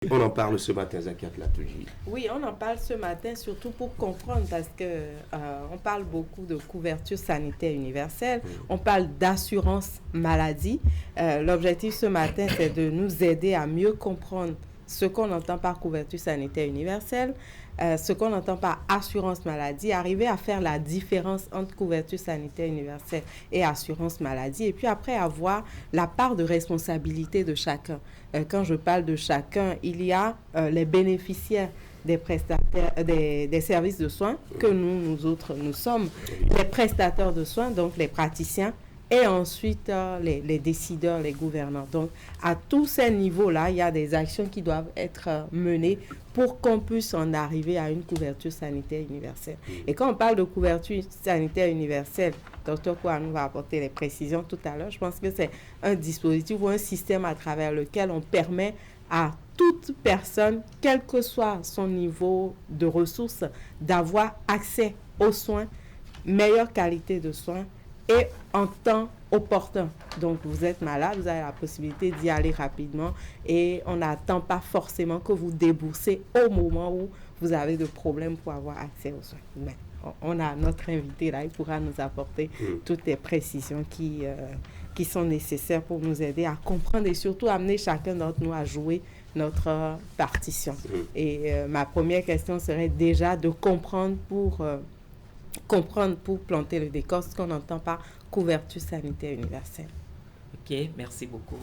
On en parle ce matin, Zakia Latouji. Oui, on en parle ce matin surtout pour comprendre parce que on parle beaucoup de couverture sanitaire universelle, on parle d'assurance maladie. L'objectif ce matin, c'est de nous aider à mieux comprendre ce qu'on entend par couverture sanitaire universelle, ce qu'on entend par assurance maladie, arriver à faire la différence entre couverture sanitaire universelle et assurance maladie, et puis après avoir la part de responsabilité de chacun. Quand je parle de chacun, il y a les bénéficiaires des prestataires, des services de soins que nous autres, nous sommes, les prestataires de soins, donc les praticiens, et ensuite les décideurs, les gouvernants. Donc, à tous ces niveaux-là, il y a des actions qui doivent être menées pour qu'on puisse en arriver à une couverture sanitaire universelle. Et quand on parle de couverture sanitaire universelle, Dr. Kouanou va apporter les précisions tout à l'heure, je pense que c'est un dispositif ou un système à travers lequel on permet à toute personne, quel que soit son niveau de ressources, d'avoir accès aux soins, meilleure qualité de soins, et en temps opportun. Donc, vous êtes malade, vous avez la possibilité d'y aller rapidement et on n'attend pas forcément que vous déboursez au moment où vous avez des problèmes pour avoir accès aux soins. Mais on a notre invité là, il pourra nous apporter toutes les précisions qui sont nécessaires pour nous aider à comprendre et surtout amener chacun d'entre nous à jouer notre partition. Et ma première question serait déjà de comprendre pour planter le décor ce qu'on entend par couverture sanitaire universelle. Ok, merci beaucoup.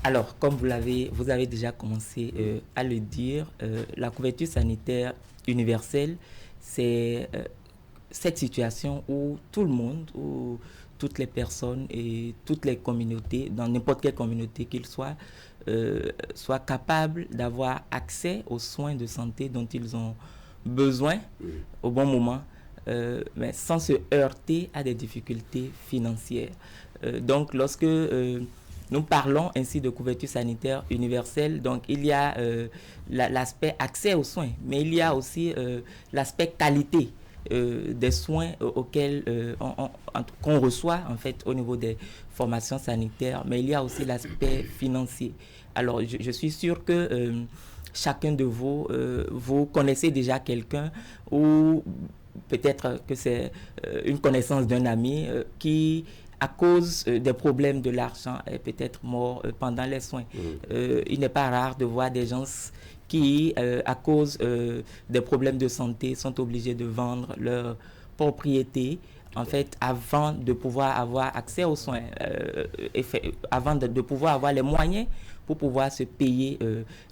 Alors, comme vous avez déjà commencé à le dire, la couverture sanitaire universelle, c'est cette situation où tout le monde, où toutes les personnes et toutes les communautés, dans n'importe quelle communauté qu'ils soient capables d'avoir accès aux soins de santé dont ils ont besoin au bon moment, mais sans se heurter à des difficultés financières. Donc, lorsque nous parlons ainsi de couverture sanitaire universelle, donc il y a l'aspect accès aux soins, mais il y a aussi l'aspect qualité des soins auxquels qu'on reçoit en fait au niveau des formations sanitaires, mais il y a aussi l'aspect financier. Alors, je suis sûr que chacun de vous, vous connaissez déjà quelqu'un ou peut-être que c'est une connaissance d'un ami qui, à cause des problèmes de l'argent, est peut-être mort pendant les soins. Il n'est pas rare de voir des gens qui, à cause des problèmes de santé, sont obligés de vendre leur propriété, en fait, avant de pouvoir avoir accès aux soins, avant de pouvoir avoir les moyens pour pouvoir se payer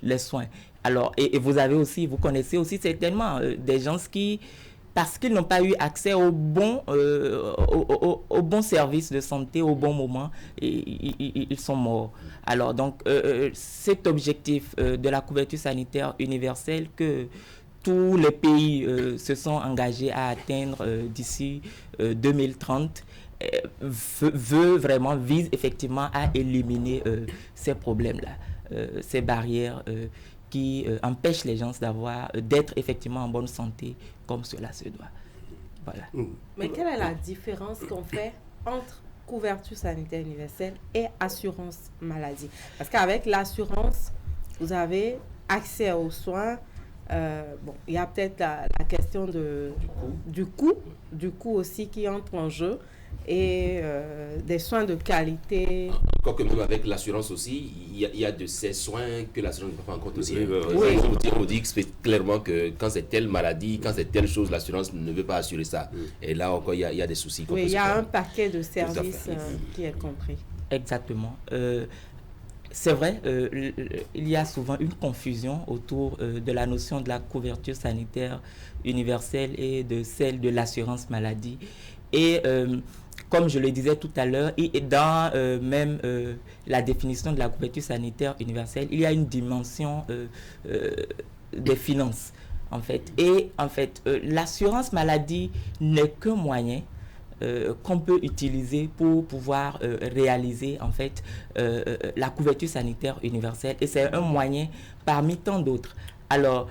les soins. Alors, et vous connaissez aussi certainement des gens qui, parce qu'ils n'ont pas eu accès au bon service de santé au bon moment, ils sont morts. Alors donc cet objectif de la couverture sanitaire universelle que tous les pays se sont engagés à atteindre d'ici 2030 vise effectivement à éliminer ces problèmes-là, ces barrières qui empêchent les gens d'être effectivement en bonne santé comme cela se doit. Voilà. Mais quelle est la différence qu'on fait entre couverture sanitaire universelle et assurance maladie? Parce qu'avec l'assurance, vous avez accès aux soins. Il y a peut-être la question du coût aussi qui entre en jeu et des soins de qualité. Encore que même avec l'assurance aussi, il y a de ces soins que l'assurance ne prend en compte aussi. On dit clairement que quand c'est telle maladie, quand c'est telle chose, l'assurance ne veut pas assurer ça. Et là encore, il y a des soucis. Oui, il y a un paquet de services qui est compris. Exactement. C'est vrai, il y a souvent une confusion autour de la notion de la couverture sanitaire universelle et de celle de l'assurance maladie. Et comme je le disais tout à l'heure, et dans même la définition de la couverture sanitaire universelle, il y a une dimension des finances, en fait. Et en fait, l'assurance maladie n'est qu'un moyen qu'on peut utiliser pour pouvoir réaliser en fait la couverture sanitaire universelle, et c'est un moyen parmi tant d'autres. Alors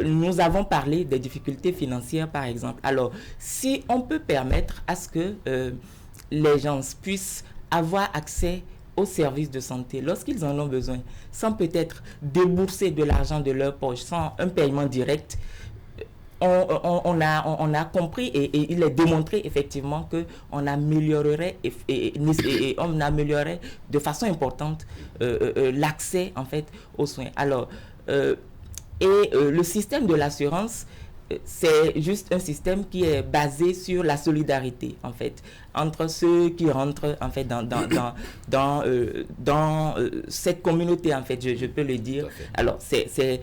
nous avons parlé des difficultés financières par exemple. Alors si on peut permettre à ce que les gens puissent avoir accès aux services de santé lorsqu'ils en ont besoin, sans peut-être débourser de l'argent de leur poche, sans un paiement direct. On a compris et il est démontré effectivement qu'on améliorerait et on améliorerait de façon importante l'accès en fait aux soins. Alors, le système de l'assurance, c'est juste un système qui est basé sur la solidarité en fait entre ceux qui rentrent en fait dans cette communauté en fait, je peux le dire. Alors c'est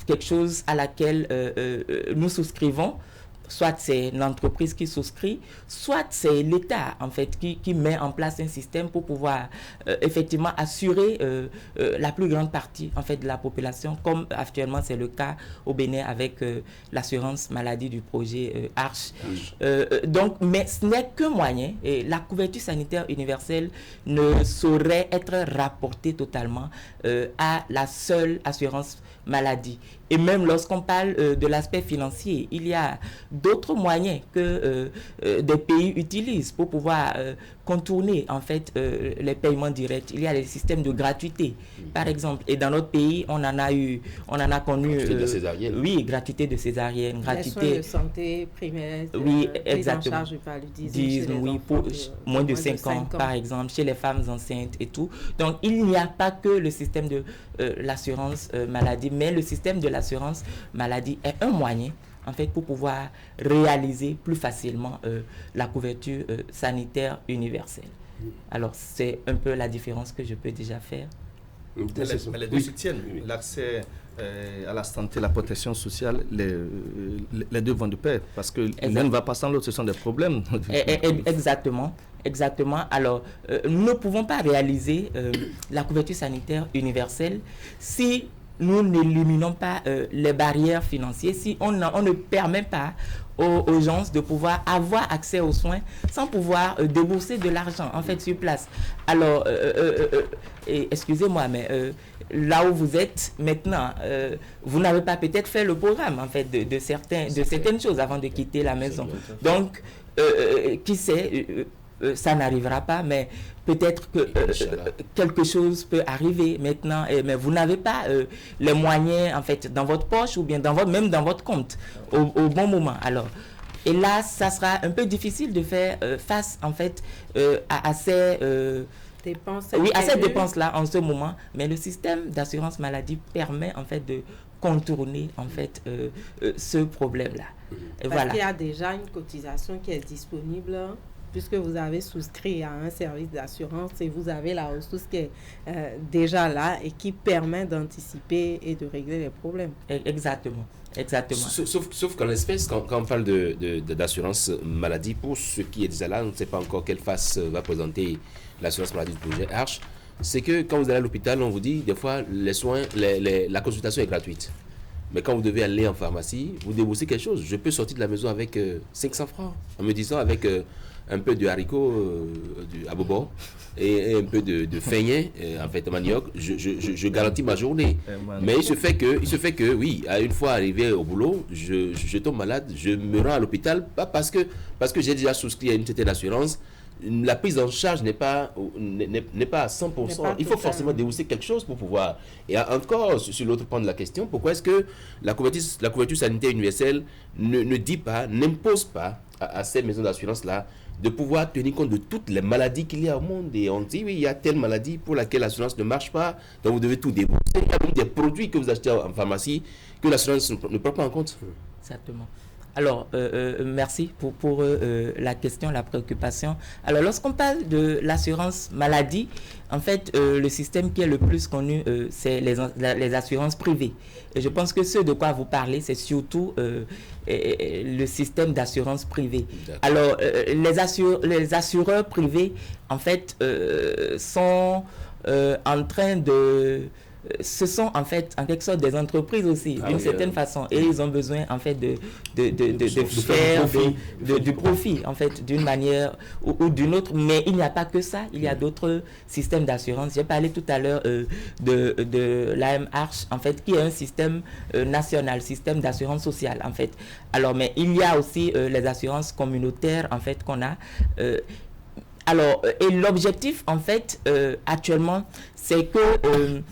quelque chose à laquelle nous souscrivons. Soit c'est l'entreprise qui souscrit, soit c'est l'État en fait qui met en place un système pour pouvoir effectivement assurer la plus grande partie en fait de la population, comme actuellement c'est le cas au Bénin avec l'assurance maladie du projet ARCH. Donc, mais ce n'est qu'un moyen, et la couverture sanitaire universelle ne saurait être rapportée totalement à la seule assurance maladie. Et même lorsqu'on parle de l'aspect financier, il y a d'autres moyens que des pays utilisent pour pouvoir contourner en fait les paiements directs. Il y a les systèmes de gratuité, par exemple. Et dans notre pays, on en a connu. Gratuité de césarienne. Oui, gratuité de césarienne, gratuité. Les soins de santé primaire. Oui, exactement. En charge du paludisme. Oui, pour moins de 5 ans, par exemple, chez les femmes enceintes et tout. Donc, il n'y a pas que le système de l'assurance maladie, mais le système de l'assurance maladie est un moyen en fait pour pouvoir réaliser plus facilement la couverture sanitaire universelle. Alors c'est un peu la différence que je peux déjà faire. Mais les deux se tiennent. L'accès à la santé, la protection sociale, les deux vont de pair parce que l'un ne va pas sans l'autre, ce sont des problèmes. Exactement. Alors, nous ne pouvons pas réaliser la couverture sanitaire universelle si nous n'éliminons pas les barrières financières, si on ne permet pas aux gens de pouvoir avoir accès aux soins sans pouvoir débourser de l'argent en fait sur place. Alors, excusez-moi, mais là où vous êtes maintenant, vous n'avez pas peut-être fait le programme en fait de certaines choses avant de quitter la maison. Donc, qui sait, ça n'arrivera pas, mais peut-être que quelque chose peut arriver maintenant, mais vous n'avez pas les moyens en fait dans votre poche ou bien même dans votre compte au bon moment. Alors, et là, ça sera un peu difficile de faire face en fait à ces dépenses-là en ce moment, mais le système d'assurance maladie permet en fait de contourner en fait ce problème-là. Parce qu'il y a déjà une cotisation qui est disponible, puisque vous avez souscrit à un service d'assurance et vous avez la ressource qui est déjà là et qui permet d'anticiper et de régler les problèmes. Exactement. Sauf qu'en l'espèce, quand on parle d'assurance maladie, pour ce qui est déjà là, on ne sait pas encore quelle face va présenter l'assurance maladie du projet ARCH, c'est que quand vous allez à l'hôpital, on vous dit des fois les soins, la consultation est gratuite. Mais quand vous devez aller en pharmacie, vous déboursez quelque chose. Je peux sortir de la maison avec 500 francs en me disant avec un peu de haricots à bobo et un peu de feignet, en fait, manioc, je garantis ma journée. Mais il se fait que, oui, à une fois arrivé au boulot, je tombe malade, je me rends à l'hôpital, pas parce que j'ai déjà souscrit à une certaine assurance. La prise en charge n'est pas à 100%. Il faut forcément débourser quelque chose pour pouvoir. Et encore, sur l'autre point de la question, pourquoi est-ce que la couverture sanitaire universelle ne dit pas, n'impose pas à ces maisons d'assurance-là de pouvoir tenir compte de toutes les maladies qu'il y a au monde. Et on dit, oui, il y a telle maladie pour laquelle l'assurance ne marche pas, donc vous devez tout débourser. Il y a même des produits que vous achetez en pharmacie que l'assurance ne prend pas en compte. Exactement. Alors, merci pour la question, la préoccupation. Alors, lorsqu'on parle de l'assurance maladie, en fait, le système qui est le plus connu, c'est les assurances privées. Et je pense que ce de quoi vous parlez, c'est surtout le système d'assurance privée. Alors, les assureurs privés, en fait, sont en train de... Ce sont en fait en quelque sorte des entreprises aussi, d'une certaine façon, et ils ont besoin en fait de faire du profit en fait d'une manière ou d'une autre. Mais il n'y a pas que ça, il y a d'autres systèmes d'assurance. J'ai parlé tout à l'heure de l'AMARCH en fait, qui est un système national, système d'assurance sociale en fait. Alors, mais il y a aussi les assurances communautaires en fait qu'on a. Alors, et l'objectif, en fait, actuellement, c'est que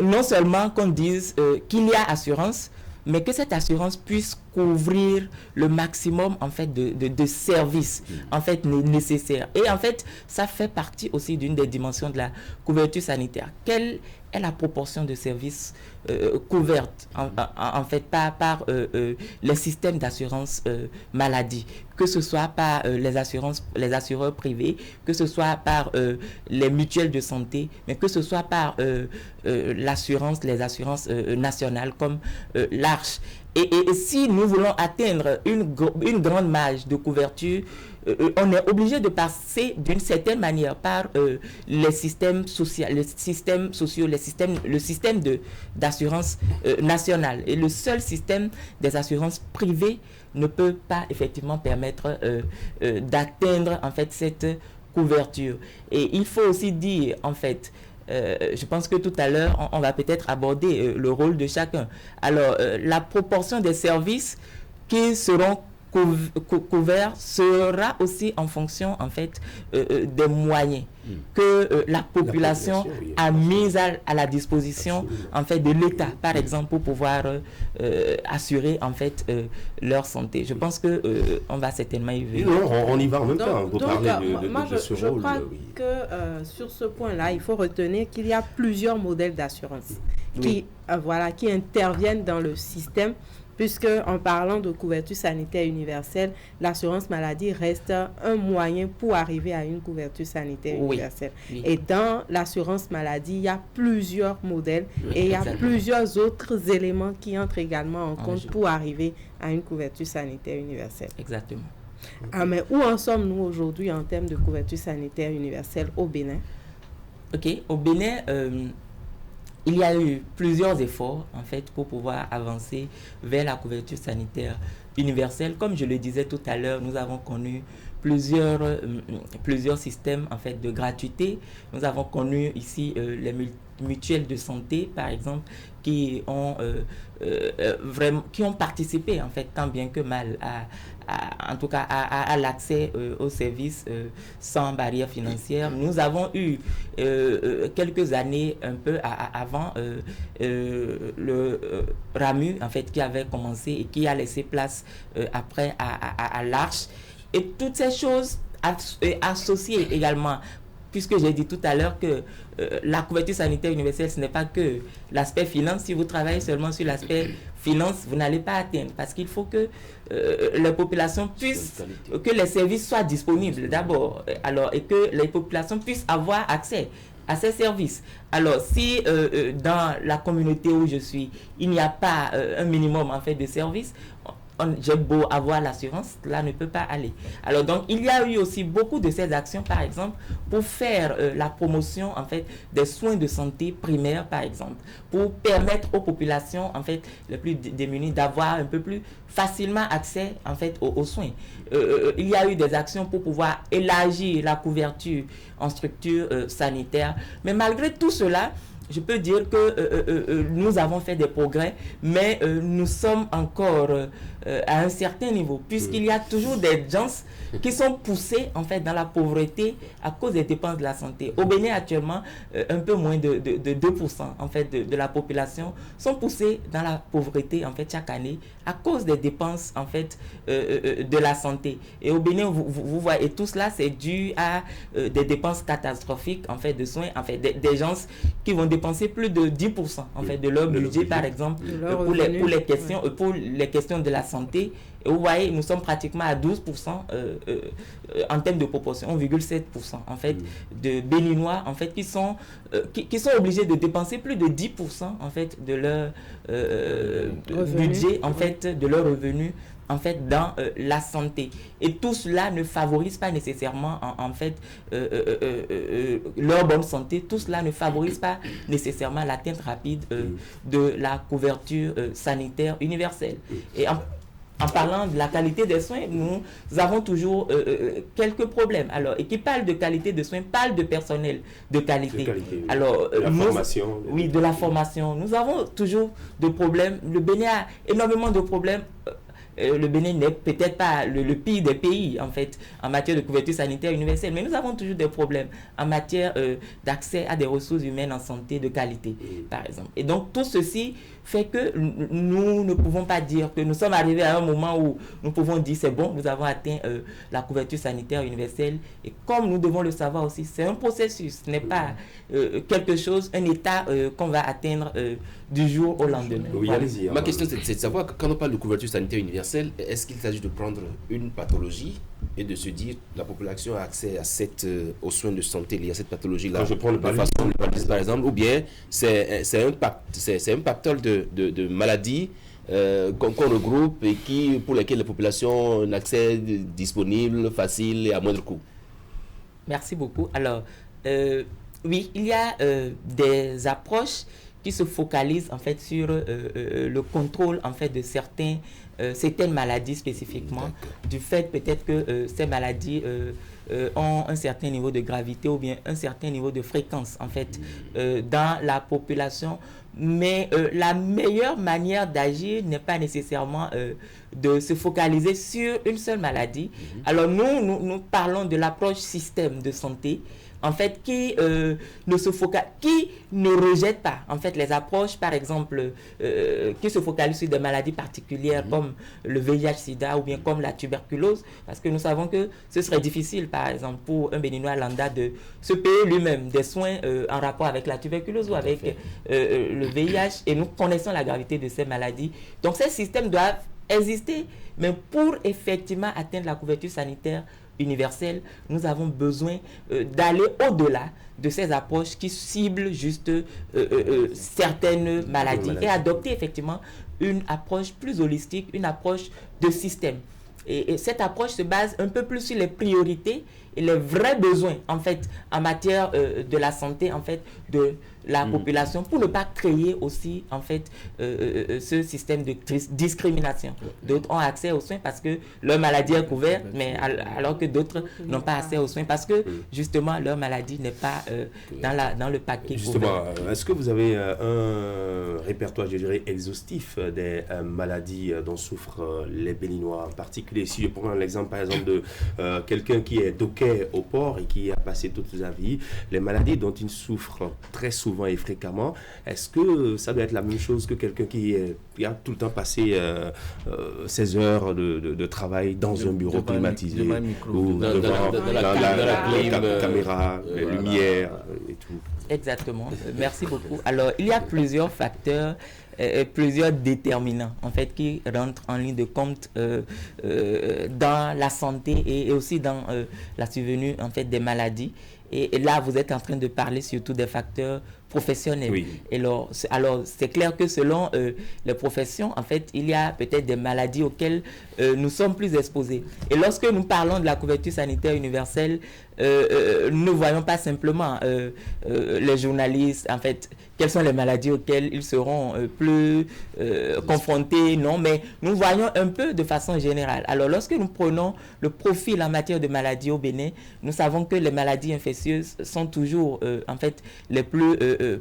non seulement qu'on dise qu'il y a assurance, mais que cette assurance puisse couvrir le maximum en fait de services en fait nécessaires. Et en fait, ça fait partie aussi d'une des dimensions de la couverture sanitaire. Quelle est la proportion de services couvertes en fait par les systèmes d'assurance maladie, que ce soit par les assureurs privés, que ce soit par les mutuelles de santé, mais que ce soit par les assurances nationales comme l'Arche. Et si nous voulons atteindre une grande marge de couverture, on est obligé de passer d'une certaine manière par les systèmes sociaux, le système d'assurance nationale. Et le seul système des assurances privées ne peut pas effectivement permettre d'atteindre en fait cette couverture. Et il faut aussi dire en fait, je pense que tout à l'heure, on va peut-être aborder le rôle de chacun. Alors, la proportion des services qui seront couverts sera aussi en fonction, en fait, des moyens que la population a mis à la disposition, en fait, de l'État, par exemple, pour pouvoir assurer, en fait, leur santé. Je pense que on va certainement y venir. Non, on y va en même temps pour parler de ce rôle. Je crois que sur ce point-là, il faut retenir qu'il y a plusieurs modèles d'assurance qui interviennent dans le système, puisque en parlant de couverture sanitaire universelle, l'assurance maladie reste un moyen pour arriver à une couverture sanitaire universelle. Oui. Et dans l'assurance maladie, il y a plusieurs modèles et il y a plusieurs autres éléments qui entrent également en compte pour arriver à une couverture sanitaire universelle. Exactement. Mais où en sommes-nous aujourd'hui en termes de couverture sanitaire universelle au Bénin? Ok, au Bénin, il y a eu plusieurs efforts en fait pour pouvoir avancer vers la couverture sanitaire universelle. Comme je le disais tout à l'heure, nous avons connu plusieurs systèmes en fait de gratuité. Nous avons connu ici les mutuelles de santé, par exemple, qui ont participé en fait tant bien que mal à l'accès aux services sans barrière financière. Nous avons eu quelques années un peu avant le RAMU en fait qui avait commencé et qui a laissé place après à l'Arche. Et toutes ces choses associées également, puisque j'ai dit tout à l'heure que la couverture sanitaire universelle, ce n'est pas que l'aspect finance. Si vous travaillez seulement sur l'aspect finance, vous n'allez pas atteindre, parce qu'il faut que les populations puissent, que les services soient disponibles d'abord, et que les populations puissent avoir accès à ces services. Alors, si dans la communauté où je suis, il n'y a pas un minimum en fait de services, j'ai beau avoir l'assurance, là ne peut pas aller. Alors donc il y a eu aussi beaucoup de ces actions, par exemple, pour faire la promotion en fait des soins de santé primaires, par exemple, pour permettre aux populations en fait les plus démunies d'avoir un peu plus facilement accès en fait aux soins. Il y a eu des actions pour pouvoir élargir la couverture en structure sanitaire, mais malgré tout cela, je peux dire que nous avons fait des progrès, mais nous sommes encore à un certain niveau, puisqu'il y a toujours des gens qui sont poussés en fait dans la pauvreté à cause des dépenses de la santé. Au Bénin actuellement, un peu moins de 2% en fait de la population sont poussés dans la pauvreté en fait chaque année à cause des dépenses en fait de la santé. Et au Bénin, vous voyez, et tout cela c'est dû à des dépenses catastrophiques en fait de soins, en fait des gens qui vont dépenser plus de 10% en fait de leur budget, par exemple, pour les questions de la santé. Et vous voyez, nous sommes pratiquement à 12% en termes de proportion, 1,7% en fait de Béninois en fait qui sont obligés de dépenser plus de 10% en fait de leur budget en fait de leur revenu en fait dans la santé. Et tout cela ne favorise pas nécessairement en fait leur bonne santé. Tout cela ne favorise pas nécessairement l'atteinte rapide de la couverture sanitaire universelle. Et en parlant de la qualité des soins, nous avons toujours quelques problèmes. Alors, et qui parle de qualité de soins, parle de personnel de qualité. Alors, de la formation. Oui, de la formation. Nous avons toujours de problèmes. Le Bénin a énormément de problèmes le Bénin n'est peut-être pas le pire des pays, en fait, en matière de couverture sanitaire universelle, mais nous avons toujours des problèmes en matière d'accès à des ressources humaines en santé de qualité, par exemple. Et donc, tout ceci fait que nous ne pouvons pas dire que nous sommes arrivés à un moment où nous pouvons dire c'est bon, nous avons atteint la couverture sanitaire universelle. Et comme nous devons le savoir aussi, c'est un processus, ce n'est pas quelque chose, un état qu'on va atteindre du jour au lendemain. Oui, voilà. Ma question c'est de savoir, quand on parle de couverture sanitaire universelle, est-ce qu'il s'agit de prendre une pathologie et de se dire la population a accès à aux soins de santé liés à cette pathologie-là, je prends le paludisme par exemple, ou bien c'est un pactole de maladies qu'on regroupe et pour lesquelles la population a un accès disponible, facile et à moindre coût. Merci beaucoup. Alors, oui, il y a des approches qui se focalisent en fait sur le contrôle en fait de certaines maladies spécifiquement, du fait peut-être que ces maladies ont un certain niveau de gravité ou bien un certain niveau de fréquence en fait dans la population. Mais la meilleure manière d'agir n'est pas nécessairement de se focaliser sur une seule maladie. Alors nous parlons de l'approche système de santé, en fait, qui ne rejette pas, en fait, les approches, par exemple, qui se focalisent sur des maladies particulières comme le VIH-Sida ou bien comme la tuberculose, parce que nous savons que ce serait difficile, par exemple, pour un Béninois lambda de se payer lui-même des soins en rapport avec la tuberculose ou avec le VIH, et nous connaissons la gravité de ces maladies. Donc, ces systèmes doivent exister, mais pour effectivement atteindre la couverture sanitaire universelle, nous avons besoin d'aller au-delà de ces approches qui ciblent juste certaines maladies et adopter effectivement une approche plus holistique, une approche de système. Et cette approche se base un peu plus sur les priorités et les vrais besoins en fait en matière de la santé en fait de la population, pour ne pas créer aussi en fait ce système de discrimination. D'autres ont accès aux soins parce que leur maladie est couverte, mais alors que d'autres n'ont pas accès aux soins parce que justement leur maladie n'est pas dans le paquet. Justement, est-ce que vous avez un répertoire, je dirais, exhaustif des maladies dont souffrent les Béninois en particulier? Si je prends l'exemple par exemple de quelqu'un qui est docker au port et qui a passé toute sa vie, les maladies dont il souffre très souvent et fréquemment, est-ce que ça doit être la même chose que quelqu'un qui a tout le temps passé 16 heures de travail dans un bureau climatisé ou devant la caméra, les lumières et tout? Exactement, merci beaucoup. Alors, il y a plusieurs facteurs, plusieurs déterminants en fait qui rentrent en ligne de compte dans la santé et aussi dans la survenue en fait des maladies. Et là, vous êtes en train de parler surtout des facteurs professionnels. Oui. Et alors, c'est clair que selon les professions, en fait, il y a peut-être des maladies auxquelles nous sommes plus exposés. Et lorsque nous parlons de la couverture sanitaire universelle, nous ne voyons pas simplement les journalistes, en fait, quelles sont les maladies auxquelles ils seront plus confrontés, non, mais nous voyons un peu de façon générale. Alors, lorsque nous prenons le profil en matière de maladies au Bénin, nous savons que les maladies infectieuses sont toujours, en fait, les plus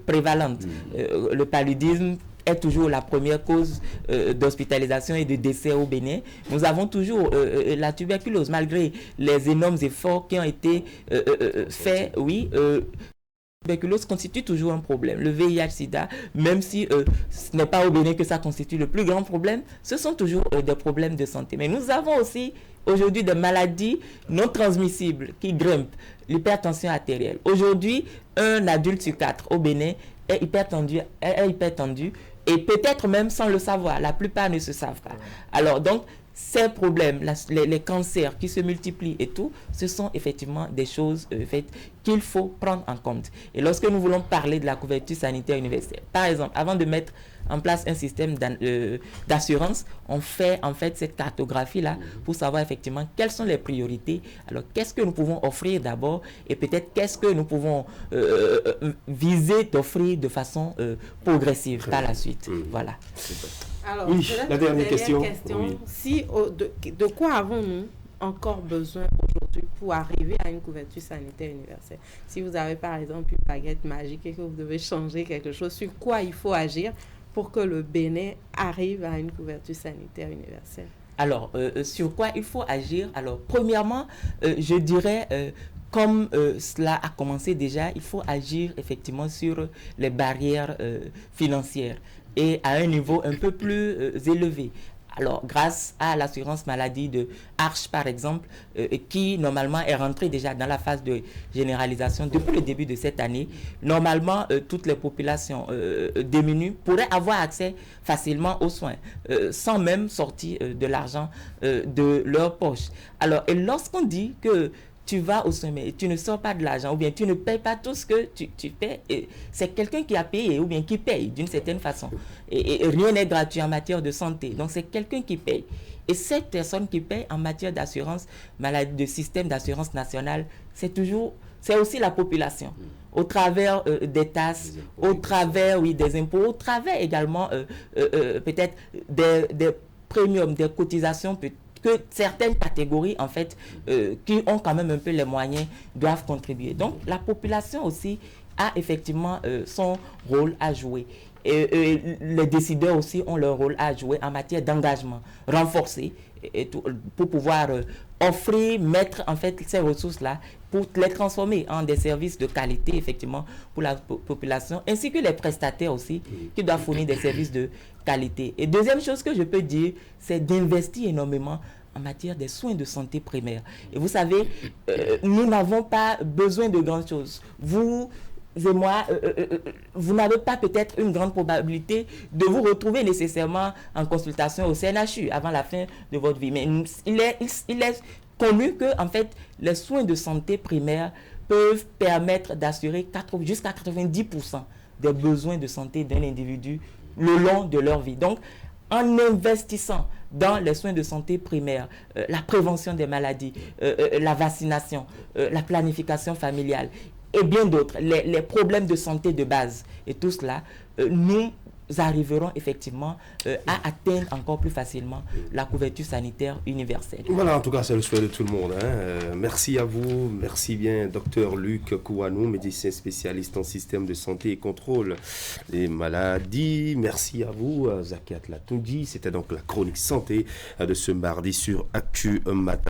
prévalentes. Le paludisme est toujours la première cause d'hospitalisation et de décès au Bénin. Nous avons toujours la tuberculose, malgré les énormes efforts qui ont été faits, oui. La tuberculose constitue toujours un problème. Le VIH-Sida, même si ce n'est pas au Bénin que ça constitue le plus grand problème, ce sont toujours des problèmes de santé. Mais nous avons aussi aujourd'hui des maladies non transmissibles qui grimpent. L'hypertension artérielle. Aujourd'hui, un adulte sur 4 au Bénin est hypertendu et peut-être même sans le savoir. La plupart ne se savent pas. Alors donc, ces problèmes, les cancers qui se multiplient et tout, ce sont effectivement des choses qu'il faut prendre en compte. Et lorsque nous voulons parler de la couverture sanitaire universelle, par exemple, avant de mettre en place un système d'assurance, on fait en fait cette cartographie-là pour savoir effectivement quelles sont les priorités. Alors, qu'est-ce que nous pouvons offrir d'abord et peut-être qu'est-ce que nous pouvons viser d'offrir de façon progressive par la suite. Voilà. Alors, oui, la dernière question. Oui. Si, de quoi avons-nous encore besoin aujourd'hui pour arriver à une couverture sanitaire universelle? Si vous avez par exemple une baguette magique et que vous devez changer quelque chose, sur quoi il faut agir pour que le Bénin arrive à une couverture sanitaire universelle? Alors, sur quoi il faut agir? Alors, premièrement, je dirais, comme cela a commencé déjà, il faut agir effectivement sur les barrières financières et à un niveau un peu plus élevé. Alors, grâce à l'assurance maladie de Arche, par exemple, qui normalement est rentrée déjà dans la phase de généralisation depuis le début de cette année, normalement, toutes les populations démunies pourraient avoir accès facilement aux soins, sans même sortir de l'argent de leur poche. Alors, et lorsqu'on dit que tu vas au sommet, tu ne sors pas de l'argent, ou bien tu ne payes pas tout ce que tu paies, c'est quelqu'un qui a payé, ou bien qui paye d'une certaine façon. Et rien n'est gratuit en matière de santé. Donc c'est quelqu'un qui paye. Et cette personne qui paye en matière d'assurance maladie, de système d'assurance nationale, c'est aussi la population. Au travers des taxes, au travers des impôts, au travers également peut-être des premiums, des cotisations que certaines catégories, en fait, qui ont quand même un peu les moyens, doivent contribuer. Donc, la population aussi a effectivement son rôle à jouer. Et les décideurs aussi ont leur rôle à jouer en matière d'engagement renforcé pour pouvoir mettre en fait ces ressources-là pour les transformer en des services de qualité, effectivement, pour la population, ainsi que les prestataires aussi, qui doivent fournir des services de qualité. Et deuxième chose que je peux dire, c'est d'investir énormément en matière des soins de santé primaire. Et vous savez, nous n'avons pas besoin de grandes choses. Vous et moi, vous n'avez pas peut-être une grande probabilité de vous retrouver nécessairement en consultation au CNHU avant la fin de votre vie. Mais il est connu que, en fait, les soins de santé primaire peuvent permettre d'assurer jusqu'à 90% des besoins de santé d'un individu le long de leur vie. Donc, en investissant dans les soins de santé primaire, la prévention des maladies, la vaccination, la planification familiale, et bien d'autres, les problèmes de santé de base. Et tout cela, nous arriverons effectivement à atteindre encore plus facilement la couverture sanitaire universelle. Voilà, en tout cas, c'est le souhait de tout le monde. Merci à vous. Merci bien, docteur Luc Kouanou, médecin spécialiste en système de santé et contrôle des maladies. Merci à vous, Zakiat Latoudi. C'était donc la chronique santé de ce mardi sur Actu Matin.